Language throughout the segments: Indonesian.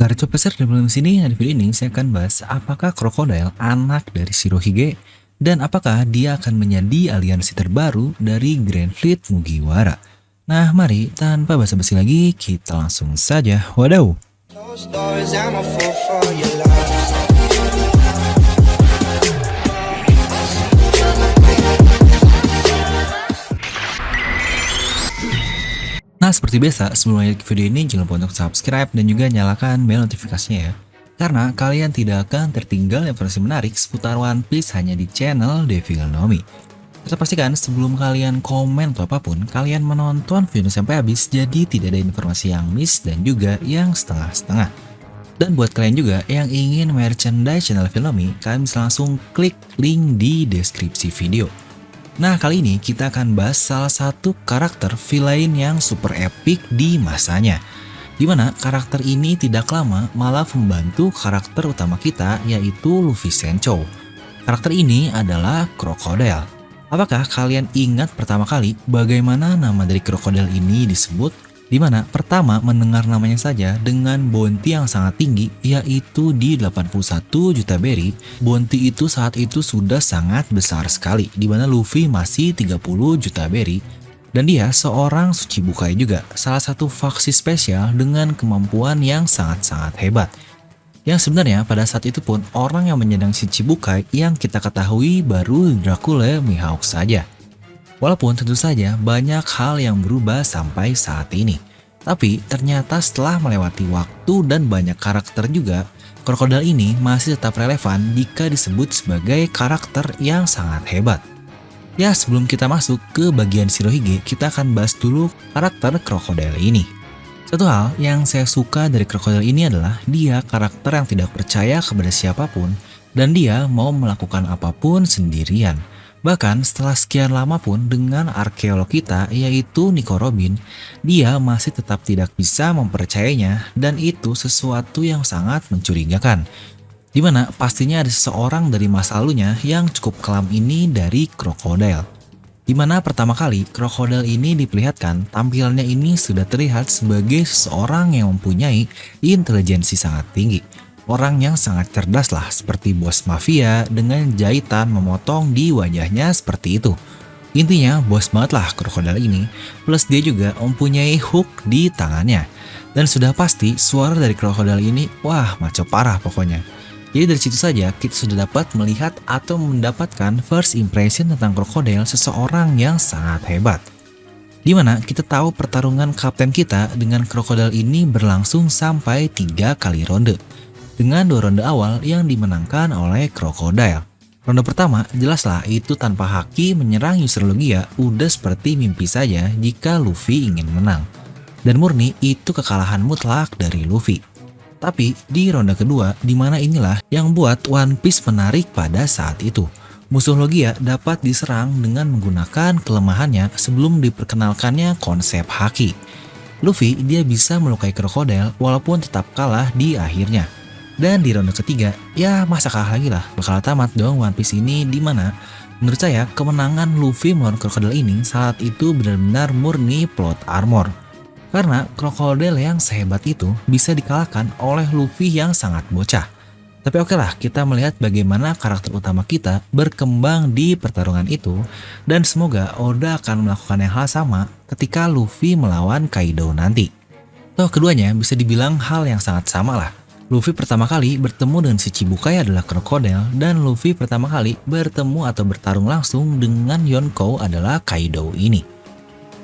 Garco Pasar dan film sini, di video ini saya akan bahas apakah krokodil anak dari Shirohige dan apakah dia akan menjadi aliansi terbaru dari Grand Fleet Mugiwara. Nah mari tanpa basa-basi lagi kita langsung saja wadaw. Closed doors, I'm a fool for your love. Nah seperti biasa sebelum lanjut ke video ini jangan lupa untuk subscribe dan juga nyalakan bel notifikasinya ya. Karena kalian tidak akan tertinggal informasi menarik seputar One Piece hanya di channel Devilnomi. Kita pastikan sebelum kalian komen atau apapun, kalian menonton video ini sampai habis jadi tidak ada informasi yang miss dan juga yang setengah-setengah. Dan buat kalian juga yang ingin merchandise channel Devilnomi, kalian bisa langsung klik link di deskripsi video. Nah kali ini kita akan bahas salah satu karakter villain yang super epic di masanya. Dimana karakter ini tidak lama malah membantu karakter utama kita yaitu Luffy Senchou. Karakter ini adalah krokodil. Apakah kalian ingat pertama kali bagaimana nama dari krokodil ini disebut? Dimana pertama mendengar namanya saja dengan bounty yang sangat tinggi yaitu di 81 juta berry. Bounty itu saat itu sudah sangat besar sekali dimana Luffy masih 30 juta berry. Dan dia seorang Shichibukai juga, salah satu faksi spesial dengan kemampuan yang sangat-sangat hebat. Yang sebenarnya pada saat itu pun orang yang menyandang Shichibukai yang kita ketahui baru Dracula Mihawk saja. Walaupun tentu saja banyak hal yang berubah sampai saat ini. Tapi ternyata setelah melewati waktu dan banyak karakter juga, krokodil ini masih tetap relevan jika disebut sebagai karakter yang sangat hebat. Ya sebelum kita masuk ke bagian Shirohige, kita akan bahas dulu karakter krokodil ini. Satu hal yang saya suka dari krokodil ini adalah dia karakter yang tidak percaya kepada siapapun dan dia mau melakukan apapun sendirian. Bahkan setelah sekian lama pun dengan arkeolog kita yaitu Nico Robin, dia masih tetap tidak bisa mempercayainya dan itu sesuatu yang sangat mencurigakan. Dimana pastinya ada seseorang dari masa lalunya yang cukup kelam ini dari krokodil. Dimana pertama kali krokodil ini diperlihatkan, tampilannya ini sudah terlihat sebagai seseorang yang mempunyai intelijensi sangat tinggi. Orang yang sangat cerdas lah seperti bos mafia dengan jahitan memotong di wajahnya seperti itu. Intinya bos banget lah krokodil ini, plus dia juga mempunyai hook di tangannya. Dan sudah pasti suara dari krokodil ini wah maco parah pokoknya. Jadi dari situ saja kita sudah dapat melihat atau mendapatkan first impression tentang krokodil seseorang yang sangat hebat. Dimana kita tahu pertarungan kapten kita dengan krokodil ini berlangsung sampai 3 kali ronde. Dengan 2 ronde awal yang dimenangkan oleh krokodil. Ronde pertama jelaslah itu tanpa haki menyerang user Logia udah seperti mimpi saja jika Luffy ingin menang. Dan murni itu kekalahan mutlak dari Luffy. Tapi di ronde kedua dimana inilah yang buat One Piece menarik pada saat itu. Musuh Logia dapat diserang dengan menggunakan kelemahannya sebelum diperkenalkannya konsep haki. Luffy dia bisa melukai krokodil walaupun tetap kalah di akhirnya. Dan di ronde ketiga, ya masa kalah lagi lah, bakal tamat dong One Piece ini dimana menurut saya kemenangan Luffy melawan krokodil ini saat itu benar-benar murni plot armor. Karena krokodil yang sehebat itu bisa dikalahkan oleh Luffy yang sangat bocah. Tapi oke lah, kita melihat bagaimana karakter utama kita berkembang di pertarungan itu dan semoga Oda akan melakukan hal sama ketika Luffy melawan Kaido nanti. Toh keduanya bisa dibilang hal yang sangat sama lah. Luffy pertama kali bertemu dengan Shichibukai adalah krokodil dan Luffy pertama kali bertemu atau bertarung langsung dengan Yonkou adalah Kaido ini.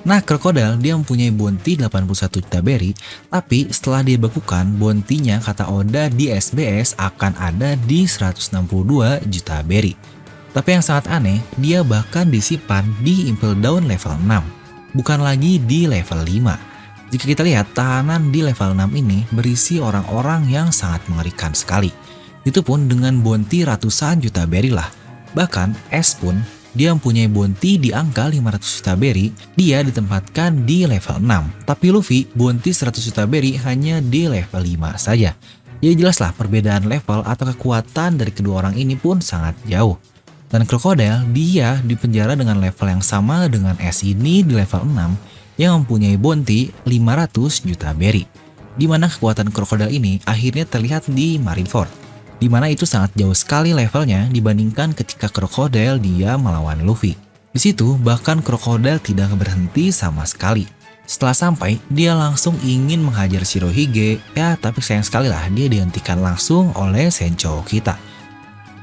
Nah krokodil dia mempunyai bounty 81 juta berry, tapi setelah dibekukan bounty-nya kata Oda di SBS akan ada di 162 juta berry. Tapi yang sangat aneh, dia bahkan disimpan di Impel Down level 6, bukan lagi di level 5. Jika kita lihat tahanan di level 6 ini berisi orang-orang yang sangat mengerikan sekali. Itu pun dengan bounty ratusan juta berry lah. Bahkan S pun dia mempunyai bounty di angka 500 juta berry, dia ditempatkan di level 6. Tapi Luffy bounty 100 juta berry hanya di level 5 saja. Ya jelaslah perbedaan level atau kekuatan dari kedua orang ini pun sangat jauh. Dan krokodil dia dipenjara dengan level yang sama dengan S ini di level 6 yang mempunyai bounty 500 juta berry. di mana kekuatan krokodil ini akhirnya terlihat di Marineford, di mana itu sangat jauh sekali levelnya dibandingkan ketika krokodil dia melawan Luffy. Di situ bahkan krokodil tidak berhenti sama sekali. Setelah sampai, dia langsung ingin menghajar Shirohige, ya tapi sayang sekali lah dia dihentikan langsung oleh Sencho kita.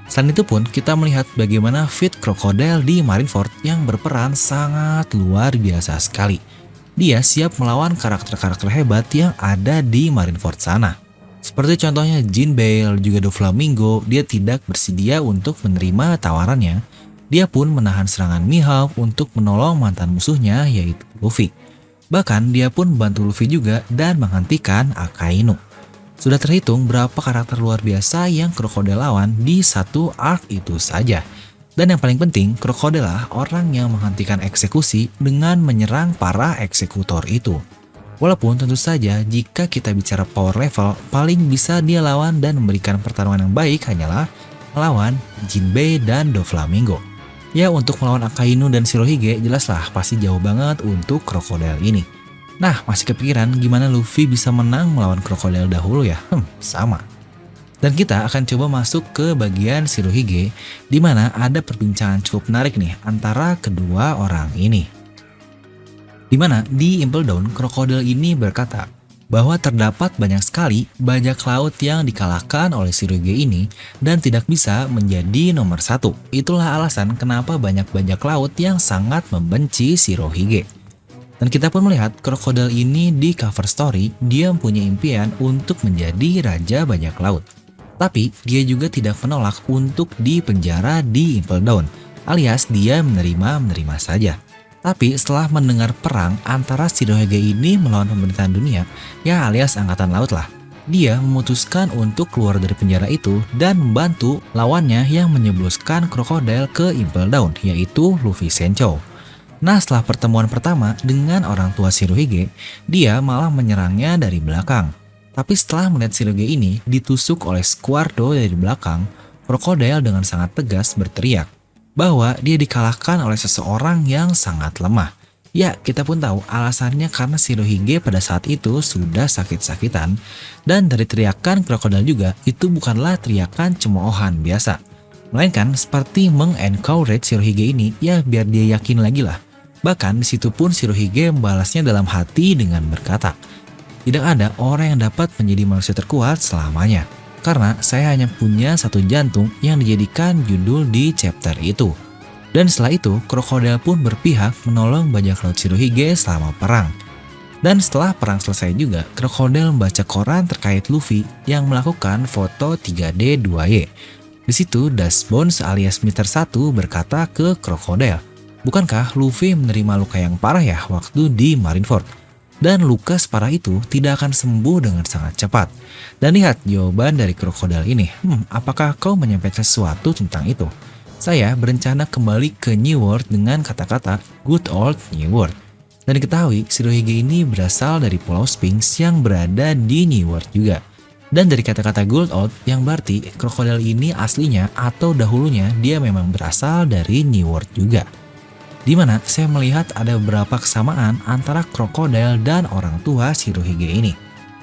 Selain itu pun kita melihat bagaimana feat krokodil di Marineford yang berperan sangat luar biasa sekali. Dia siap melawan karakter-karakter hebat yang ada di Marineford sana. Seperti contohnya Jinbei, juga Doflamingo, dia tidak bersedia untuk menerima tawarannya. Dia pun menahan serangan Mihawk untuk menolong mantan musuhnya yaitu Luffy. Bahkan dia pun bantu Luffy juga dan menghentikan Akainu. Sudah terhitung berapa karakter luar biasa yang krokodil lawan di satu arc itu saja. Dan yang paling penting, krokodil lah orang yang menghentikan eksekusi dengan menyerang para eksekutor itu. Walaupun tentu saja jika kita bicara power level, paling bisa dia lawan dan memberikan pertarungan yang baik hanyalah melawan Jinbei dan Doflamingo. Ya untuk melawan Akainu dan Shirohige jelaslah pasti jauh banget untuk krokodil ini. Nah masih kepikiran gimana Luffy bisa menang melawan krokodil dahulu ya? Sama. Dan kita akan coba masuk ke bagian Shirohige di mana ada perbincangan cukup menarik nih antara kedua orang ini. Di mana di Impel Down, krokodil ini berkata bahwa terdapat banyak sekali bajak laut yang dikalahkan oleh Shirohige ini dan tidak bisa menjadi nomor satu. Itulah alasan kenapa banyak bajak laut yang sangat membenci Shirohige. Dan kita pun melihat krokodil ini di cover story, dia mempunyai impian untuk menjadi raja bajak laut. Tapi dia juga tidak menolak untuk dipenjara di Impel Down, alias dia menerima saja. Tapi setelah mendengar perang antara Shirohige ini melawan pemerintahan dunia, ya alias angkatan laut lah, dia memutuskan untuk keluar dari penjara itu dan membantu lawannya yang menyebluskan krokodil ke Impel Down, yaitu Luffy Sencho. Nah setelah pertemuan pertama dengan orang tua Shirohige, dia malah menyerangnya dari belakang. Tapi setelah melihat Shirohige ini ditusuk oleh Squardo dari belakang, krokodil dengan sangat tegas berteriak bahwa dia dikalahkan oleh seseorang yang sangat lemah. Ya, kita pun tahu alasannya karena Shirohige pada saat itu sudah sakit-sakitan, dan dari teriakan krokodil juga itu bukanlah teriakan cemoohan biasa, melainkan seperti mengencourage Shirohige ini, ya biar dia yakin lagi lah. Bahkan disitu pun Shirohige membalasnya dalam hati dengan berkata, tidak ada orang yang dapat menjadi manusia terkuat selamanya. Karena saya hanya punya satu jantung yang dijadikan judul di chapter itu. Dan setelah itu, krokodil pun berpihak menolong bajak laut Shirohige selama perang. Dan setelah perang selesai juga, krokodil membaca koran terkait Luffy yang melakukan foto 3D 2Y. Di situ, Dust Bones alias Mr. 1 berkata ke krokodil, bukankah Luffy menerima luka yang parah ya waktu di Marineford? Dan luka separah itu tidak akan sembuh dengan sangat cepat. Dan lihat jawaban dari krokodil ini. Apakah kau menyampaikan sesuatu tentang itu? Saya berencana kembali ke New World dengan kata-kata Good Old New World. Dan diketahui Shirohige ini berasal dari Pulau Sphinx yang berada di New World juga. Dan dari kata-kata Good Old yang berarti krokodil ini aslinya atau dahulunya dia memang berasal dari New World juga. Di mana saya melihat ada beberapa kesamaan antara krokodil dan orang tua Shirohige ini.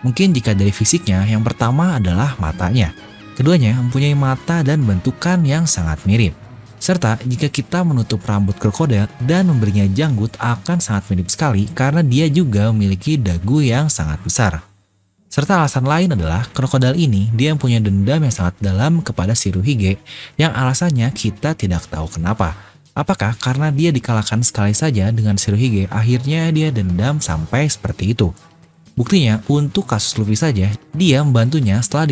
Mungkin jika dari fisiknya, yang pertama adalah matanya. Keduanya mempunyai mata dan bentukan yang sangat mirip. Serta jika kita menutup rambut krokodil dan memberinya janggut akan sangat mirip sekali karena dia juga memiliki dagu yang sangat besar. Serta alasan lain adalah krokodil ini dia mempunyai dendam yang sangat dalam kepada Shirohige yang alasannya kita tidak tahu kenapa. Apakah karena dia dikalahkan sekali saja dengan Shirohige, akhirnya dia dendam sampai seperti itu? Buktinya, untuk kasus Luffy saja, dia membantunya setelah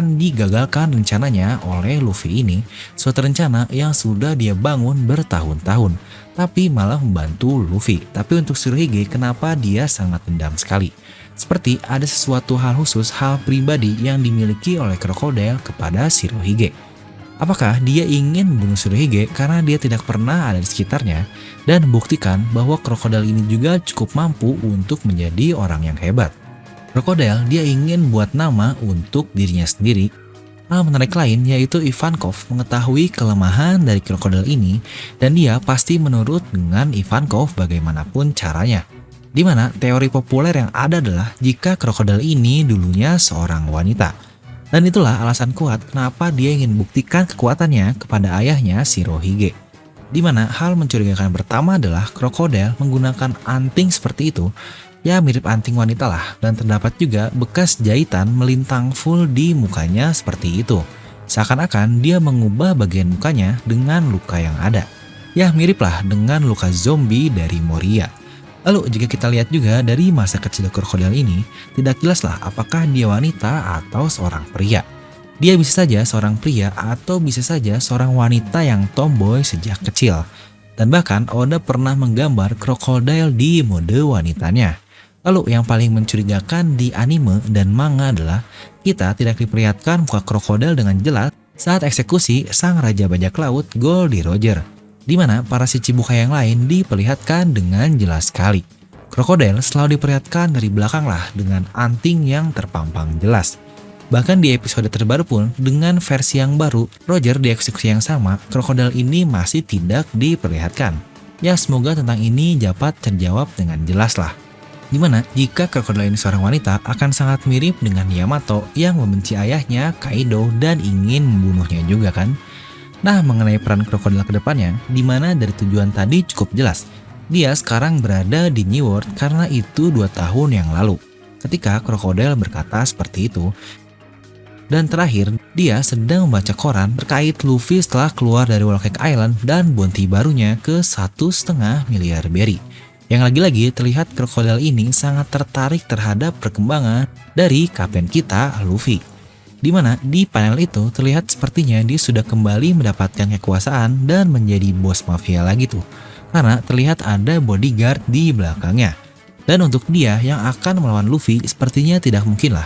digagalkan rencananya oleh Luffy ini, suatu rencana yang sudah dia bangun bertahun-tahun, tapi malah membantu Luffy. Tapi untuk Shirohige, kenapa dia sangat dendam sekali? Seperti ada sesuatu hal khusus, hal pribadi yang dimiliki oleh krokodil kepada Shirohige. Apakah dia ingin membunuh Shirohige karena dia tidak pernah ada di sekitarnya dan membuktikan bahwa krokodil ini juga cukup mampu untuk menjadi orang yang hebat? Krokodil dia ingin buat nama untuk dirinya sendiri. Hal menarik lain yaitu Ivankov mengetahui kelemahan dari krokodil ini dan dia pasti menurut dengan Ivankov bagaimanapun caranya. Dimana teori populer yang ada adalah jika krokodil ini dulunya seorang wanita. Dan itulah alasan kuat kenapa dia ingin buktikan kekuatannya kepada ayahnya Shirohige. Dimana hal mencurigakan pertama adalah krokodil menggunakan anting seperti itu. Ya mirip anting wanita lah, dan terdapat juga bekas jahitan melintang full di mukanya seperti itu. Seakan-akan dia mengubah bagian mukanya dengan luka yang ada. Ya mirip lah dengan luka zombie dari Moria. Lalu jika kita lihat juga dari masa kecil krokodil ini, tidak jelas lah apakah dia wanita atau seorang pria. Dia bisa saja seorang pria atau bisa saja seorang wanita yang tomboy sejak kecil. Dan bahkan Oda pernah menggambar krokodil di mode wanitanya. Lalu yang paling mencurigakan di anime dan manga adalah kita tidak diperlihatkan muka krokodil dengan jelas saat eksekusi sang raja bajak laut Goldie Roger. Di mana para si Chibukai yang lain diperlihatkan dengan jelas sekali. Krokodil selalu diperlihatkan dari belakang lah dengan anting yang terpampang jelas. Bahkan di episode terbaru pun dengan versi yang baru, Roger dieksekusi yang sama, krokodil ini masih tidak diperlihatkan. Ya semoga tentang ini dapat terjawab dengan jelas lah. Dimana jika krokodil ini seorang wanita akan sangat mirip dengan Yamato yang membenci ayahnya Kaido dan ingin membunuhnya juga kan. Nah mengenai peran krokodil ke depannya, dimana dari tujuan tadi cukup jelas. Dia sekarang berada di New World karena itu 2 tahun yang lalu. Ketika krokodil berkata seperti itu. Dan terakhir, dia sedang membaca koran terkait Luffy setelah keluar dari Whole Cake Island dan bounty barunya ke 1,5 miliar berry. Yang lagi-lagi terlihat krokodil ini sangat tertarik terhadap perkembangan dari kapten kita Luffy. Dimana di panel itu terlihat sepertinya dia sudah kembali mendapatkan kekuasaan dan menjadi bos mafia lagi tuh. Karena terlihat ada bodyguard di belakangnya. Dan untuk dia yang akan melawan Luffy sepertinya tidak mungkin lah.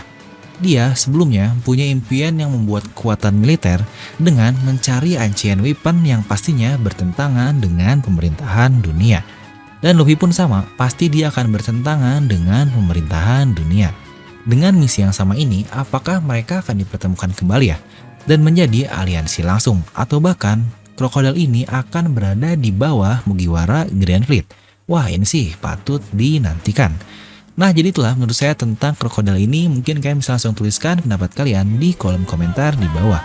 Dia sebelumnya punya impian yang membuat kekuatan militer dengan mencari ancient weapon yang pastinya bertentangan dengan pemerintahan dunia. Dan Luffy pun sama, pasti dia akan bertentangan dengan pemerintahan dunia. Dengan misi yang sama ini, apakah mereka akan dipertemukan kembali ya? Dan menjadi aliansi langsung, atau bahkan krokodil ini akan berada di bawah Mugiwara Grand Fleet. Wah ini sih patut dinantikan. Nah jadi itulah menurut saya tentang krokodil ini. Mungkin kalian bisa langsung tuliskan pendapat kalian di kolom komentar di bawah.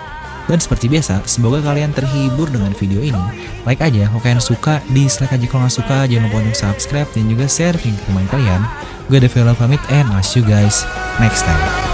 Dan seperti biasa, semoga kalian terhibur dengan video ini. Like aja kalau kalian suka, dislike aja kalau nggak suka. Jangan lupa untuk subscribe dan juga share link ke teman kalian. Gue Devil pamit and I'll see you guys next time.